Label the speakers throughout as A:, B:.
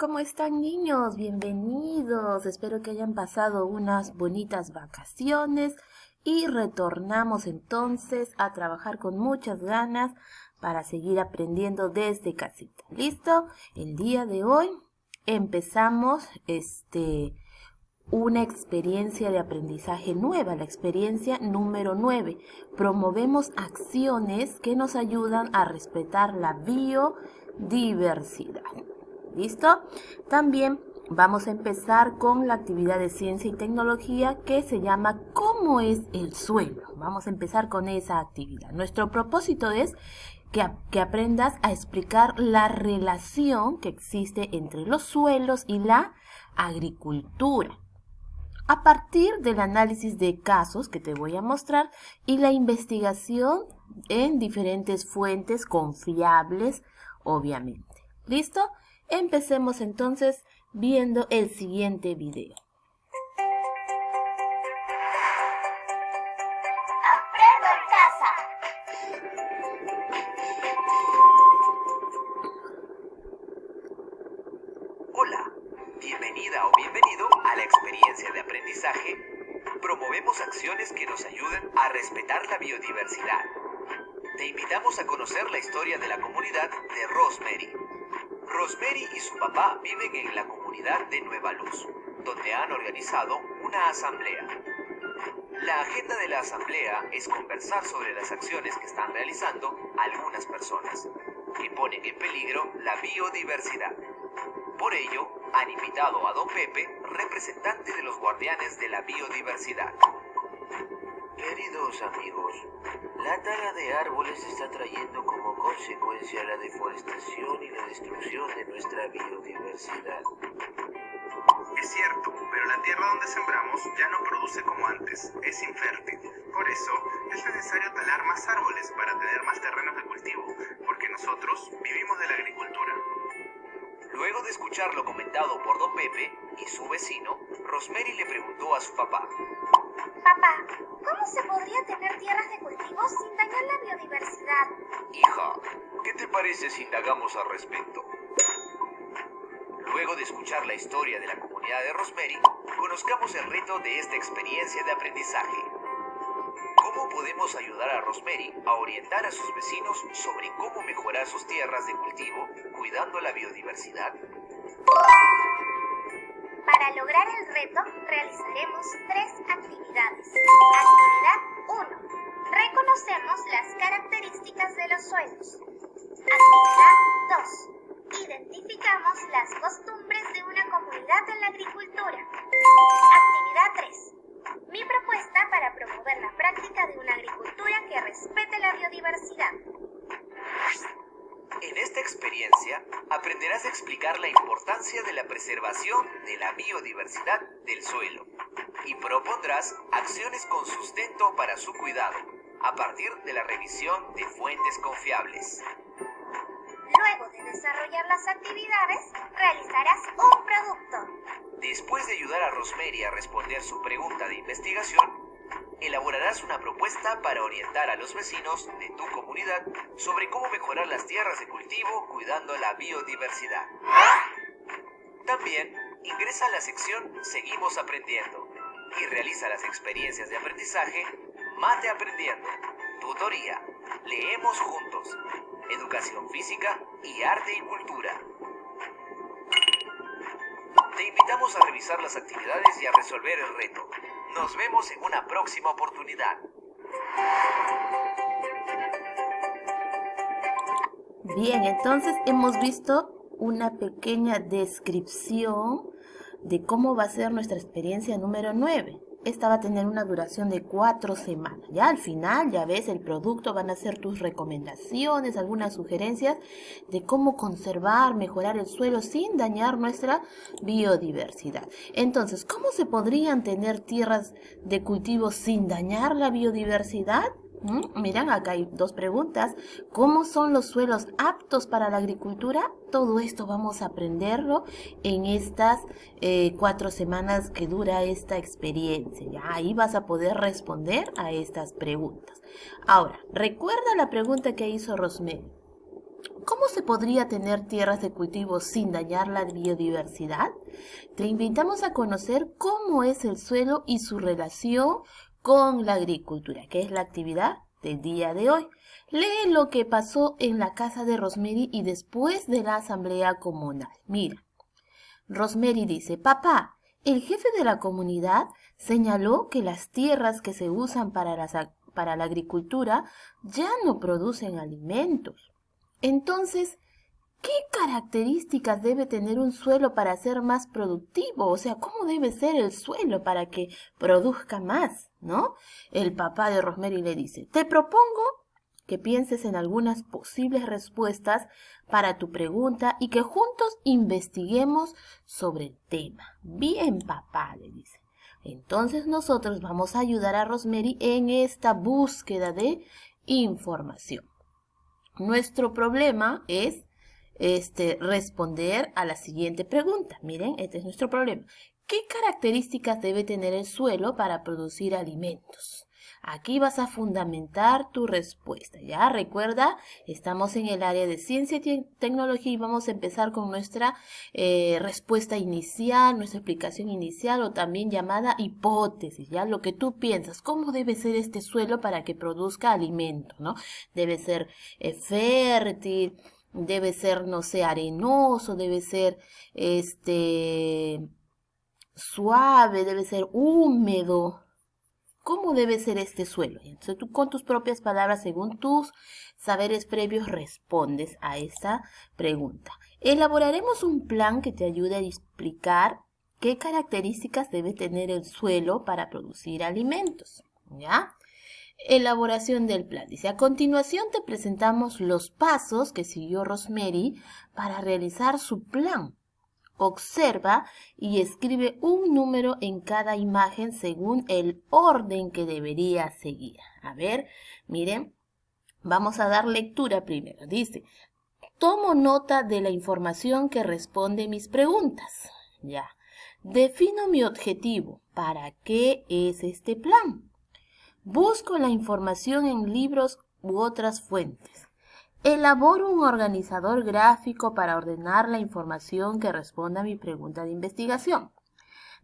A: ¿Cómo están, niños? Bienvenidos. Espero que hayan pasado unas bonitas vacaciones y retornamos entonces a trabajar con muchas ganas para seguir aprendiendo desde casita. ¿Listo? El día de hoy empezamos una experiencia de aprendizaje nueva, la experiencia número 9. Promovemos acciones que nos ayudan a respetar la biodiversidad. ¿Listo? También vamos a empezar con la actividad de ciencia y tecnología que se llama ¿Cómo es el suelo? Vamos a empezar con esa actividad. Nuestro propósito es que aprendas a explicar la relación que existe entre los suelos y la agricultura, a partir del análisis de casos que te voy a mostrar y la investigación en diferentes fuentes confiables, obviamente. ¿Listo? Empecemos entonces viendo el siguiente video.
B: ¡Aprendo en casa!
C: Hola, bienvenida o bienvenido a la experiencia de aprendizaje. Promovemos acciones que nos ayuden a respetar la biodiversidad. Te invitamos a conocer la historia de la comunidad de Rosemary. Rosemary y su papá viven en la comunidad de Nueva Luz, donde han organizado una asamblea. La agenda de la asamblea es conversar sobre las acciones que están realizando algunas personas, que ponen en peligro la biodiversidad. Por ello, han invitado a Don Pepe, representante de los guardianes de la biodiversidad.
D: Queridos amigos, la tala de árboles está trayendo como consecuencia la deforestación y la destrucción de nuestra biodiversidad.
E: Es cierto, pero la tierra donde sembramos ya no produce como antes, es infértil. Por eso, es necesario talar más árboles para tener más terrenos de cultivo, porque nosotros vivimos de la agricultura.
C: Luego de escuchar lo comentado por Don Pepe y su vecino, Rosemary le preguntó a su papá.
B: Papá, ¿cómo se podría tener tierras de cultivo sin dañar la biodiversidad?
C: Hija, ¿qué te parece si indagamos al respecto? Luego de escuchar la historia de la comunidad de Rosemary, conozcamos el reto de esta experiencia de aprendizaje. ¿Cómo podemos ayudar a Rosemary a orientar a sus vecinos sobre cómo mejorar sus tierras de cultivo cuidando la biodiversidad?
B: Para lograr el reto, realizaremos 3 actividades. Actividad 1. Reconocemos las características de los suelos. Actividad 2. Identificamos las costumbres de una comunidad en la agricultura. Actividad 3. Mi propuesta para promover la práctica de una agricultura que respete la biodiversidad.
C: En esta experiencia aprenderás a explicar la importancia de la preservación de la biodiversidad del suelo y propondrás acciones con sustento para su cuidado a partir de la revisión de fuentes confiables.
B: Luego de desarrollar las actividades, realizarás un producto.
C: Después de ayudar a Rosemary a responder su pregunta de investigación, elaborarás una propuesta para orientar a los vecinos de tu comunidad sobre cómo mejorar las tierras de cultivo cuidando la biodiversidad. También ingresa a la sección Seguimos aprendiendo y realiza las experiencias de aprendizaje Mate aprendiendo, tutoría, leemos juntos, educación física y arte y cultura. Te invitamos a revisar las actividades y a resolver el reto. Nos vemos en una próxima oportunidad.
A: Bien, entonces hemos visto una pequeña descripción de cómo va a ser nuestra experiencia número 9. Esta va a tener una duración de 4 semanas. Ya al final, ya ves, el producto van a ser tus recomendaciones, algunas sugerencias de cómo conservar, mejorar el suelo sin dañar nuestra biodiversidad. Entonces, ¿cómo se podrían tener tierras de cultivo sin dañar la biodiversidad? Miren, acá hay 2 preguntas. ¿Cómo son los suelos aptos para la agricultura? Todo esto vamos a aprenderlo en estas 4 semanas que dura esta experiencia. Ya ahí vas a poder responder a estas preguntas. Ahora, recuerda la pregunta que hizo Rosemary. ¿Cómo se podría tener tierras de cultivo sin dañar la biodiversidad? Te invitamos a conocer cómo es el suelo y su relación con la agricultura, que es la actividad del día de hoy. Lee lo que pasó en la casa de Rosemary y después de la asamblea comunal. Mira, Rosemary dice: papá, el jefe de la comunidad señaló que las tierras que se usan para la agricultura ya no producen alimentos. Entonces, ¿qué características debe tener un suelo para ser más productivo? O sea, ¿cómo debe ser el suelo para que produzca más, ¿no? El papá de Rosemary le dice: te propongo que pienses en algunas posibles respuestas para tu pregunta y que juntos investiguemos sobre el tema. Bien, papá, le dice. Entonces nosotros vamos a ayudar a Rosemary en esta búsqueda de información. Nuestro problema es responder a la siguiente pregunta. Miren, este es nuestro problema. ¿Qué características debe tener el suelo para producir alimentos? Aquí vas a fundamentar tu respuesta. Ya recuerda, estamos en el área de ciencia y tecnología y vamos a empezar con nuestra respuesta inicial, nuestra explicación inicial o también llamada hipótesis. Ya lo que tú piensas, ¿cómo debe ser este suelo para que produzca alimento, ¿no? Debe ser fértil, debe ser, no sé, arenoso, debe ser suave, debe ser húmedo. ¿Cómo debe ser este suelo? Entonces tú con tus propias palabras, según tus saberes previos, respondes a esta pregunta. Elaboraremos un plan que te ayude a explicar qué características debe tener el suelo para producir alimentos. ¿Ya? Elaboración del plan. Dice: a continuación te presentamos los pasos que siguió Rosemary para realizar su plan. Observa y escribe un número en cada imagen según el orden que debería seguir. A ver, miren, vamos a dar lectura primero. Dice: tomo nota de la información que responde mis preguntas. Ya. Defino mi objetivo. ¿Para qué es este plan? Busco la información en libros u otras fuentes. Elaboro un organizador gráfico para ordenar la información que responda a mi pregunta de investigación.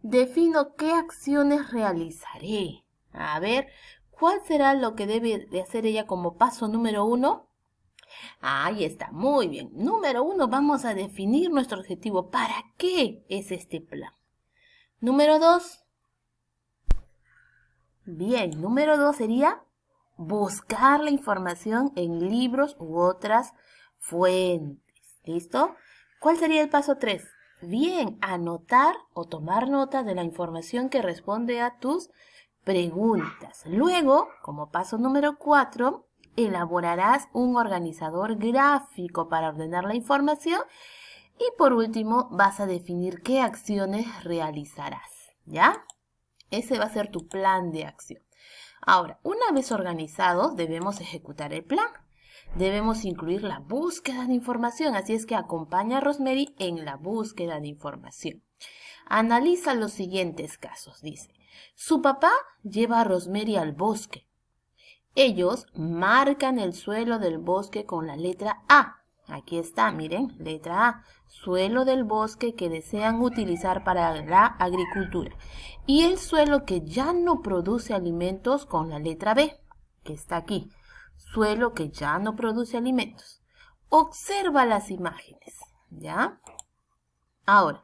A: Defino qué acciones realizaré. A ver, ¿cuál será lo que debe de hacer ella como paso número 1? Ahí está, muy bien. Número 1, vamos a definir nuestro objetivo. ¿Para qué es este plan? Número 2. Bien, número 2 sería buscar la información en libros u otras fuentes. ¿Listo? ¿Cuál sería el paso 3? Bien, anotar o tomar nota de la información que responde a tus preguntas. Luego, como paso número 4, elaborarás un organizador gráfico para ordenar la información. Y por último, vas a definir qué acciones realizarás. ¿Ya? Ese va a ser tu plan de acción. Ahora, una vez organizados, debemos ejecutar el plan. Debemos incluir la búsqueda de información, así es que acompaña a Rosemary en la búsqueda de información. Analiza los siguientes casos, dice. Su papá lleva a Rosemary al bosque. Ellos marcan el suelo del bosque con la letra A. Aquí está, miren, letra A, suelo del bosque que desean utilizar para la agricultura. Y el suelo que ya no produce alimentos con la letra B, que está aquí, suelo que ya no produce alimentos. Observa las imágenes, ¿ya? Ahora,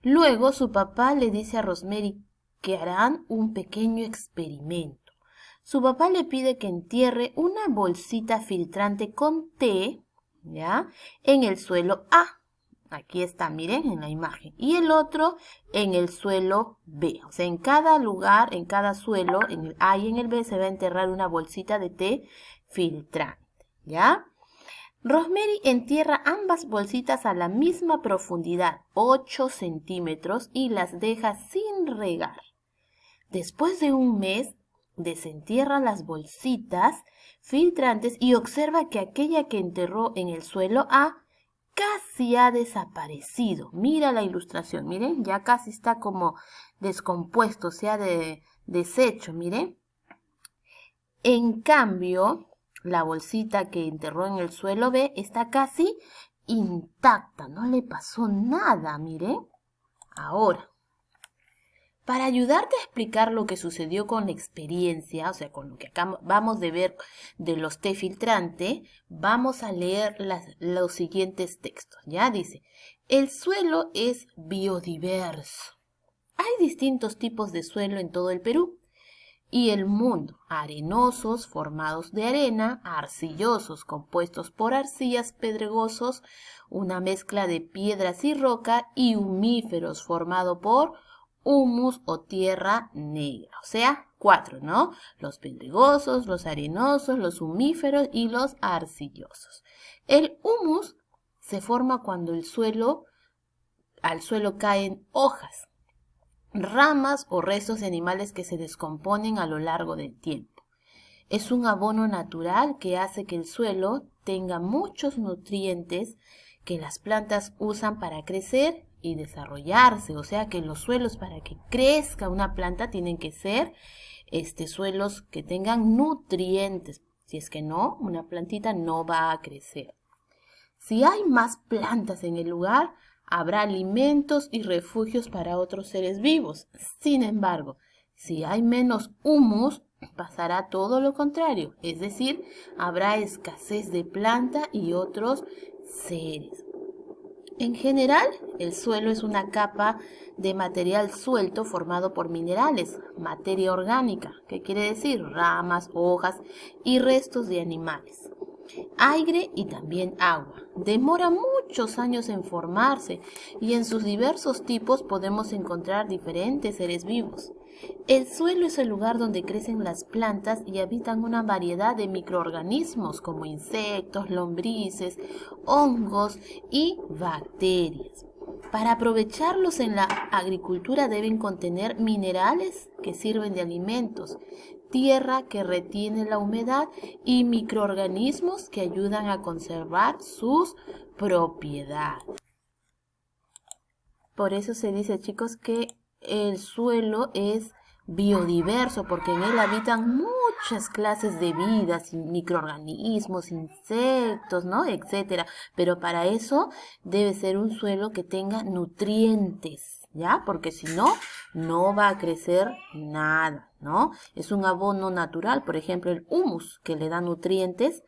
A: luego su papá le dice a Rosemary que harán un pequeño experimento. Su papá le pide que entierre una bolsita filtrante con té, ¿ya? En el suelo A. Aquí está, miren, en la imagen. Y el otro en el suelo B. O sea, en cada lugar, en cada suelo, en el A y en el B, se va a enterrar una bolsita de té filtrante, ¿ya? Rosemary entierra ambas bolsitas a la misma profundidad, 8 centímetros, y las deja sin regar. Después de un mes, desentierra las bolsitas filtrantes y observa que aquella que enterró en el suelo A casi ha desaparecido. Mira la ilustración, miren, ya casi está como descompuesto, se ha deshecho, miren. En cambio, La bolsita que enterró en el suelo, ve, está casi intacta, no le pasó nada, mire. Ahora, para ayudarte a explicar lo que sucedió con la experiencia, o sea, con lo que acabamos de ver de los té filtrante, vamos a leer los siguientes textos. Ya dice, el suelo es biodiverso. Hay distintos tipos de suelo en todo el Perú y el mundo, arenosos formados de arena, arcillosos compuestos por arcillas, pedregosos, una mezcla de piedras y roca, y humíferos formado por humus o tierra negra, o sea, 4, ¿no? Los pedregosos, los arenosos, los humíferos y los arcillosos. El humus se forma cuando al suelo caen hojas, ramas o restos de animales que se descomponen a lo largo del tiempo. Es un abono natural que hace que el suelo tenga muchos nutrientes que las plantas usan para crecer y desarrollarse. O sea que los suelos, para que crezca una planta, tienen que ser suelos que tengan nutrientes. Si es que no, una plantita no va a crecer. Si hay más plantas en el lugar, habrá alimentos y refugios para otros seres vivos. Sin embargo, si hay menos humus, pasará todo lo contrario, es decir, habrá escasez de planta y otros seres. En general, el suelo es una capa de material suelto formado por minerales, materia orgánica, que quiere decir ramas, hojas y restos de animales. Aire y también agua. Demora muchos años en formarse y en sus diversos tipos podemos encontrar diferentes seres vivos. El suelo es el lugar donde crecen las plantas y habitan una variedad de microorganismos como insectos, lombrices, hongos y bacterias. Para aprovecharlos en la agricultura deben contener minerales que sirven de alimentos, tierra que retiene la humedad y microorganismos que ayudan a conservar sus propiedades. Por eso se dice, chicos, que el suelo es biodiverso, porque en él habitan muchas clases de vidas, microorganismos, insectos, ¿no? Etcétera. Pero para eso debe ser un suelo que tenga nutrientes, ¿ya? Porque si no, no va a crecer nada, ¿no? Es un abono natural, por ejemplo, el humus, que le da nutrientes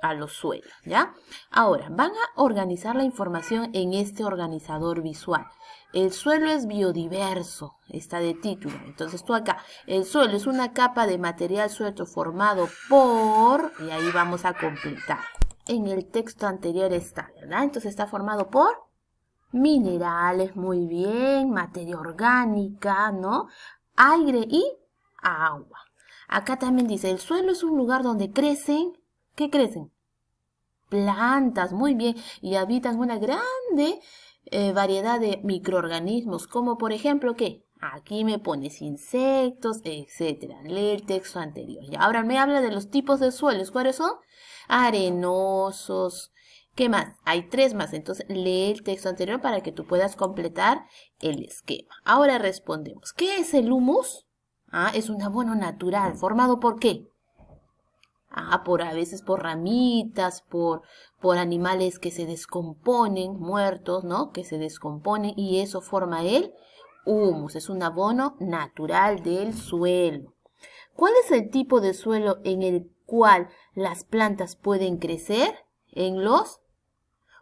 A: a los suelos, ¿ya? Ahora, van a organizar la información en este organizador visual. El suelo es biodiverso, está de título. Entonces tú acá, el suelo es una capa de material suelto formado por, y ahí vamos a completar. En el texto anterior está, ¿verdad? Entonces está formado por minerales, muy bien, materia orgánica, ¿no? Aire y agua. Acá también dice, el suelo es un lugar donde crecen, ¿qué crecen? Plantas, muy bien, y habitan una grande variedad de microorganismos, como por ejemplo, ¿qué? Aquí me pones insectos, etcétera. Lee el texto anterior. Y ahora me habla de los tipos de suelos. ¿Cuáles son? Arenosos. ¿Qué más? Hay 3 más. Entonces, lee el texto anterior para que tú puedas completar el esquema. Ahora respondemos. ¿Qué es el humus? Es un abono natural. ¿Formado por qué? A veces por ramitas, por animales que se descomponen, muertos, ¿no? Que se descomponen y eso forma el humus. Es un abono natural del suelo. ¿Cuál es el tipo de suelo en el cual las plantas pueden crecer? En los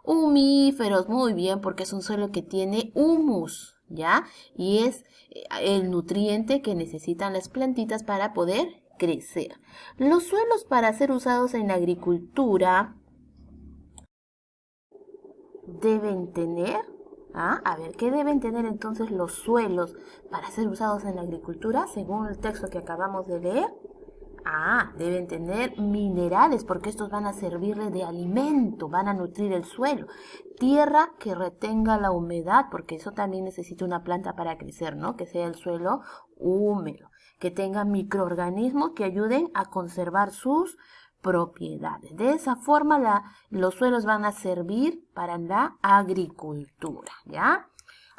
A: humíferos, muy bien, porque es un suelo que tiene humus, ¿ya? Y es el nutriente que necesitan las plantitas para poder crecer. Los suelos para ser usados en la agricultura deben tener, a ver, ¿qué deben tener entonces los suelos para ser usados en la agricultura? Según el texto que acabamos de leer, deben tener minerales, porque estos van a servirle de alimento, van a nutrir el suelo. Tierra que retenga la humedad, porque eso también necesita una planta para crecer, ¿no? Que sea el suelo húmedo. Que tenga microorganismos que ayuden a conservar sus propiedades. De esa forma los suelos van a servir para la agricultura, ¿ya?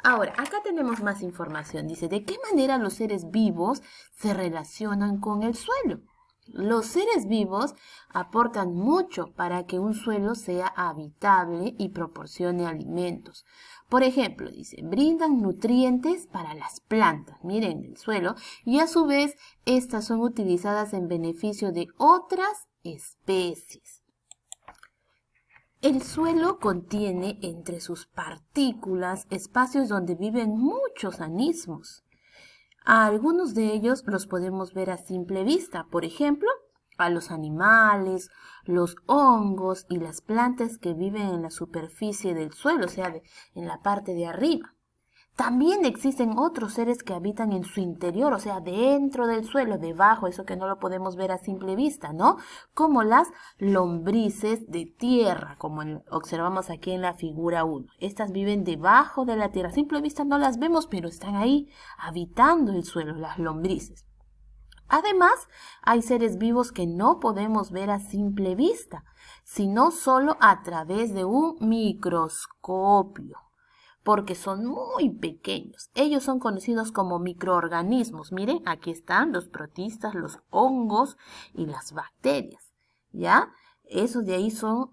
A: Ahora, acá tenemos más información. Dice, ¿de qué manera los seres vivos se relacionan con el suelo? Los seres vivos aportan mucho para que un suelo sea habitable y proporcione alimentos. Por ejemplo, dice, brindan nutrientes para las plantas, miren, el suelo, y a su vez estas son utilizadas en beneficio de otras especies. El suelo contiene entre sus partículas espacios donde viven muchos organismos. A algunos de ellos los podemos ver a simple vista, por ejemplo, a los animales, los hongos y las plantas que viven en la superficie del suelo, o sea, en la parte de arriba. También existen otros seres que habitan en su interior, o sea, dentro del suelo, debajo, eso que no lo podemos ver a simple vista, ¿no? Como las lombrices de tierra, como observamos aquí en la figura 1. Estas viven debajo de la tierra. A simple vista no las vemos, pero están ahí habitando el suelo, las lombrices. Además, hay seres vivos que no podemos ver a simple vista, sino solo a través de un microscopio, porque son muy pequeños. Ellos son conocidos como microorganismos. Miren, aquí están los protistas, los hongos y las bacterias, ¿ya? Esos de ahí son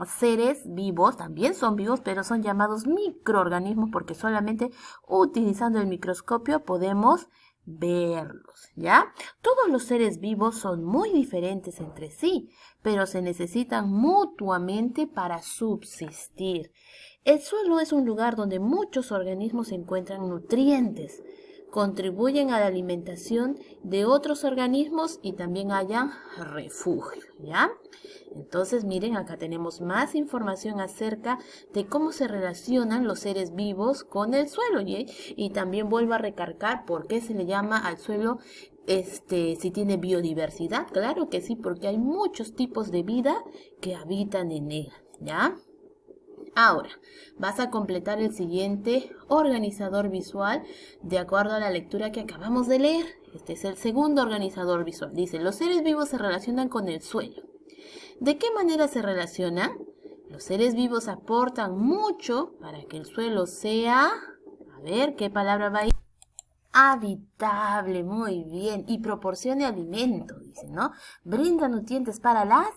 A: seres vivos, también son vivos, pero son llamados microorganismos porque solamente utilizando el microscopio podemos verlos, ¿ya? Todos los seres vivos son muy diferentes entre sí, pero se necesitan mutuamente para subsistir. El suelo es un lugar donde muchos organismos encuentran nutrientes, contribuyen a la alimentación de otros organismos y también hayan refugio, ¿ya? Entonces, miren, acá tenemos más información acerca de cómo se relacionan los seres vivos con el suelo, ¿sí? Y también vuelvo a recalcar por qué se le llama al suelo si tiene biodiversidad. Claro que sí, porque hay muchos tipos de vida que habitan en él, ¿ya? Ahora, vas a completar el siguiente organizador visual de acuerdo a la lectura que acabamos de leer. Este es el segundo organizador visual. Dice, los seres vivos se relacionan con el suelo. ¿De qué manera se relacionan? Los seres vivos aportan mucho para que el suelo sea, a ver, ¿qué palabra va ahí? Habitable, muy bien, y proporcione alimento, dice, ¿no? Brinda nutrientes para las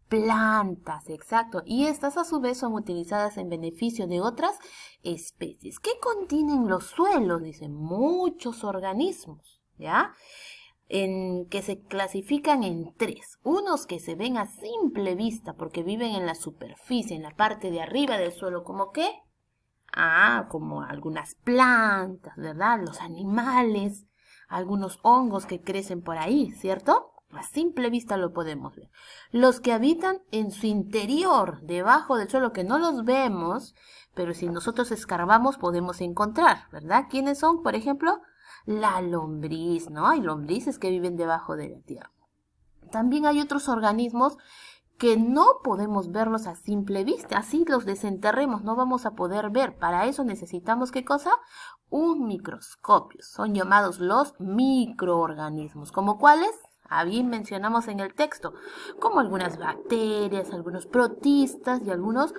A: plantas, exacto, y estas a su vez son utilizadas en beneficio de otras especies. ¿Qué contienen los suelos? Dicen muchos organismos, ¿ya? Que se clasifican en tres. Unos que se ven a simple vista porque viven en la superficie, en la parte de arriba del suelo, ¿como qué? Como algunas plantas, ¿verdad? Los animales, algunos hongos que crecen por ahí, ¿cierto? A simple vista lo podemos ver. Los que habitan en su interior, debajo del suelo, que no los vemos, pero si nosotros escarbamos podemos encontrar, ¿verdad? ¿Quiénes son? Por ejemplo, la lombriz, ¿no? Hay lombrices que viven debajo de la tierra. También hay otros organismos que no podemos verlos a simple vista. Así los desenterremos, no vamos a poder ver. Para eso necesitamos, ¿qué cosa? Un microscopio. Son llamados los microorganismos. ¿Como cuáles? Bien mencionamos en el texto, como algunas bacterias, algunos protistas y algunos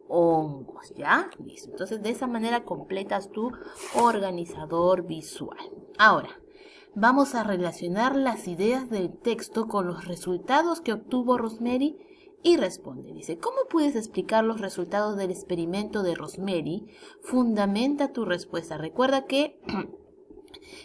A: hongos, ¿ya? Listo. Entonces, de esa manera completas tu organizador visual. Ahora, vamos a relacionar las ideas del texto con los resultados que obtuvo Rosemary y responde. Dice, ¿cómo puedes explicar los resultados del experimento de Rosemary? Fundamenta tu respuesta. Recuerda que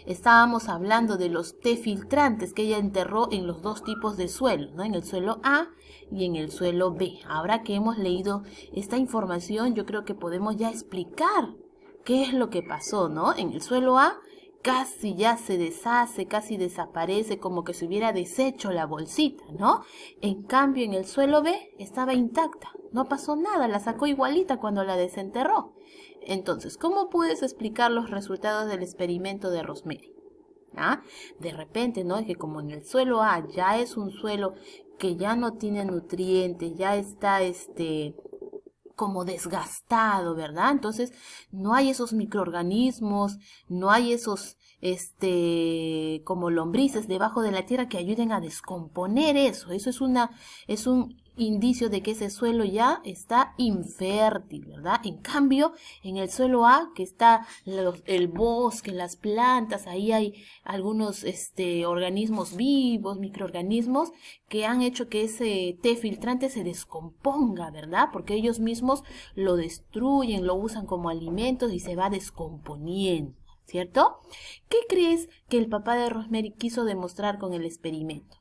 A: estábamos hablando de los té filtrantes que ella enterró en los dos tipos de suelo, ¿no? En el suelo A y en el suelo B. Ahora que hemos leído esta información, yo creo que podemos ya explicar qué es lo que pasó, ¿no? En el suelo A casi ya se deshace, casi desaparece, como que se hubiera deshecho la bolsita, ¿no? En cambio, en el suelo B estaba intacta, no pasó nada, la sacó igualita cuando la desenterró. Entonces, ¿cómo puedes explicar los resultados del experimento de Rosemary? De repente, ¿no? Es que como en el suelo A ya es un suelo que ya no tiene nutrientes, ya está como desgastado, ¿verdad? Entonces, no hay esos microorganismos, no hay esos, como lombrices debajo de la tierra que ayuden a descomponer eso. Eso es un indicio de que ese suelo ya está infértil, ¿verdad? En cambio, en el suelo A, que está el bosque, las plantas, ahí hay algunos organismos vivos, microorganismos, que han hecho que ese té filtrante se descomponga, ¿verdad? Porque ellos mismos lo destruyen, lo usan como alimentos y se va descomponiendo, ¿cierto? ¿Qué crees que el papá de Rosemary quiso demostrar con el experimento?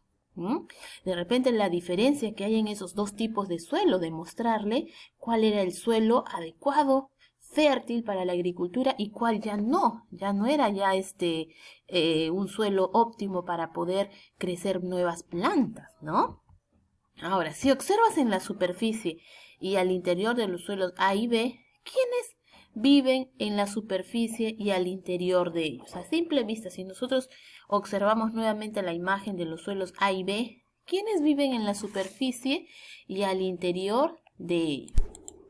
A: De repente la diferencia que hay en esos dos tipos de suelo, demostrarle cuál era el suelo adecuado, fértil para la agricultura y cuál ya no era ya un suelo óptimo para poder crecer nuevas plantas, ¿no? Ahora, si observas en la superficie y al interior de los suelos A y B, ¿quiénes viven en la superficie y al interior de ellos? A simple vista, si nosotros observamos nuevamente la imagen de los suelos A y B, ¿quiénes viven en la superficie y al interior de ellos?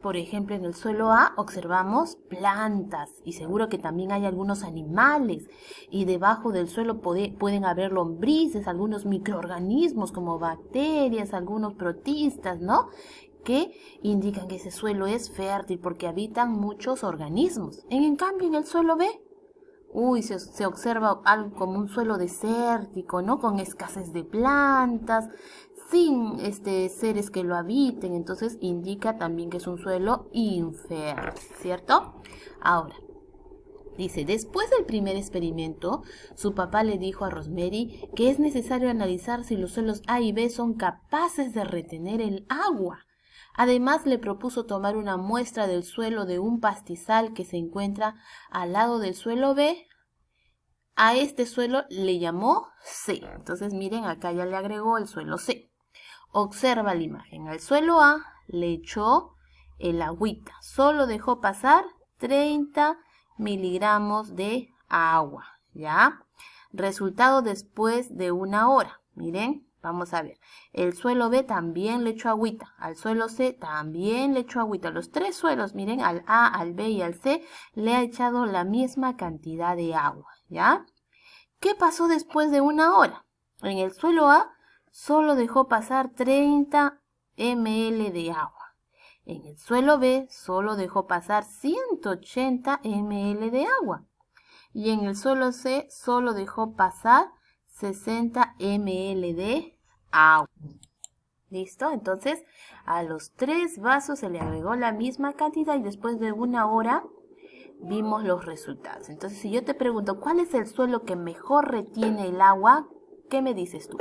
A: Por ejemplo, en el suelo A observamos plantas y seguro que también hay algunos animales y debajo del suelo pueden haber lombrices, algunos microorganismos como bacterias, algunos protistas, ¿no? Que indican que ese suelo es fértil porque habitan muchos organismos. En cambio, en el suelo B, se observa algo como un suelo desértico, ¿no? Con escasez de plantas, sin seres que lo habiten, entonces indica también que es un suelo infértil, ¿cierto? Ahora, dice, después del primer experimento, su papá le dijo a Rosemary que es necesario analizar si los suelos A y B son capaces de retener el agua. Además, le propuso tomar una muestra del suelo de un pastizal que se encuentra al lado del suelo B. A este suelo le llamó C. Entonces, miren, acá ya le agregó el suelo C. Observa la imagen. Al suelo A le echó el agüita. Solo dejó pasar 30 miligramos de agua, ¿ya? Resultado después de 1 hora. Miren. Vamos a ver, el suelo B también le echó agüita, al suelo C también le echó agüita. Los tres suelos, miren, al A, al B y al C le ha echado la misma cantidad de agua, ¿ya? ¿Qué pasó después de 1 hora? En el suelo A solo dejó pasar 30 ml de agua. En el suelo B solo dejó pasar 180 ml de agua. Y en el suelo C solo dejó pasar 60 ml de agua. ¿Listo? Entonces, a los 3 vasos se le agregó la misma cantidad y después de 1 hora vimos los resultados. Entonces, si yo te pregunto, ¿cuál es el suelo que mejor retiene el agua? ¿Qué me dices tú?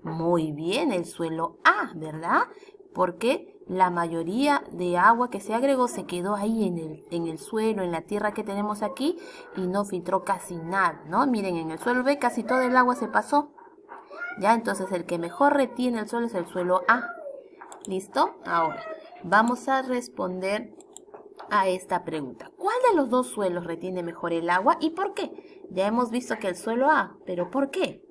A: Muy bien, el suelo A, ¿verdad? Porque la mayoría de agua que se agregó se quedó ahí en el suelo, en la tierra que tenemos aquí y no filtró casi nada, ¿no? Miren, en el suelo B casi todo el agua se pasó. Ya, entonces el que mejor retiene el suelo es el suelo A. ¿Listo? Ahora, vamos a responder a esta pregunta. ¿Cuál de los dos suelos retiene mejor el agua y por qué? Ya hemos visto que el suelo A, pero ¿por qué?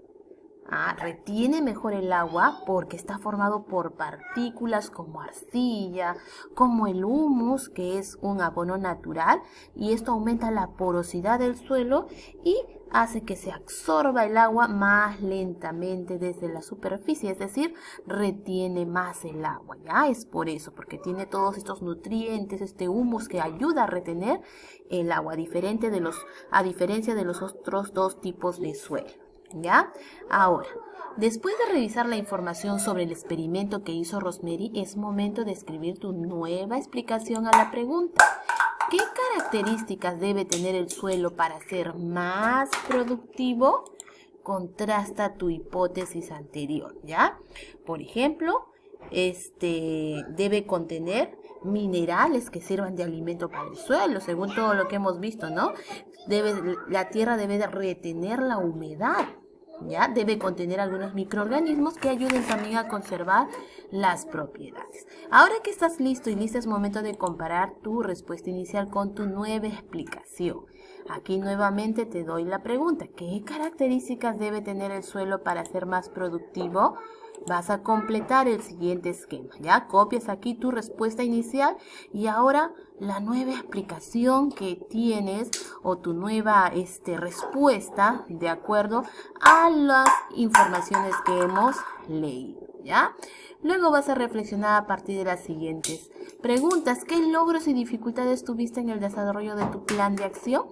A: Retiene mejor el agua porque está formado por partículas como arcilla, como el humus, que es un abono natural, y esto aumenta la porosidad del suelo y hace que se absorba el agua más lentamente desde la superficie, es decir, retiene más el agua, ¿ya? Es por eso, porque tiene todos estos nutrientes, este humus que ayuda a retener el agua, a diferencia de los otros dos tipos de suelo. ¿Ya? Ahora, después de revisar la información sobre el experimento que hizo Rosemary, es momento de escribir tu nueva explicación a la pregunta. ¿Qué características debe tener el suelo para ser más productivo? Contrasta tu hipótesis anterior, ¿ya? Por ejemplo, debe contener minerales que sirvan de alimento para el suelo, según todo lo que hemos visto, ¿no? La tierra debe de retener la humedad, ¿ya? Debe contener algunos microorganismos que ayuden también a conservar las propiedades. Ahora que estás listo y lista, es momento de comparar tu respuesta inicial con tu nueva explicación. Aquí nuevamente te doy la pregunta. ¿Qué características debe tener el suelo para ser más productivo? Vas a completar el siguiente esquema, ¿ya? Copias aquí tu respuesta inicial y ahora la nueva explicación que tienes o tu nueva respuesta de acuerdo a las informaciones que hemos leído, ¿ya? Luego vas a reflexionar a partir de las siguientes preguntas. ¿Qué logros y dificultades tuviste en el desarrollo de tu plan de acción?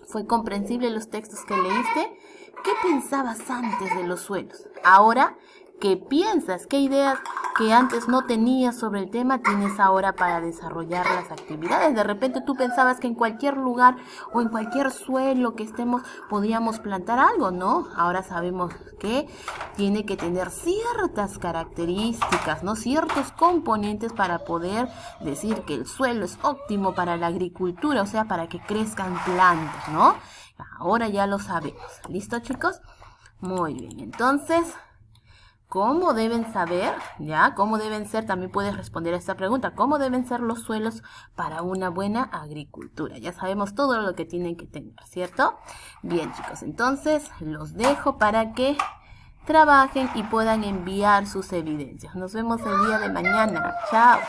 A: ¿Fue comprensible los textos que leíste? ¿Qué pensabas antes de los suelos? Ahora, ¿qué piensas? ¿Qué ideas que antes no tenías sobre el tema tienes ahora para desarrollar las actividades? De repente tú pensabas que en cualquier lugar o en cualquier suelo que estemos podíamos plantar algo, ¿no? Ahora sabemos que tiene que tener ciertas características, ¿no? Ciertos componentes para poder decir que el suelo es óptimo para la agricultura, o sea, para que crezcan plantas, ¿no? Ahora ya lo sabemos. ¿Listo, chicos? Muy bien, entonces, ¿cómo deben saber? ¿Ya? ¿Cómo deben ser? También puedes responder a esta pregunta. ¿Cómo deben ser los suelos para una buena agricultura? Ya sabemos todo lo que tienen que tener, ¿cierto? Bien, chicos, entonces los dejo para que trabajen y puedan enviar sus evidencias. Nos vemos el día de mañana. Chao.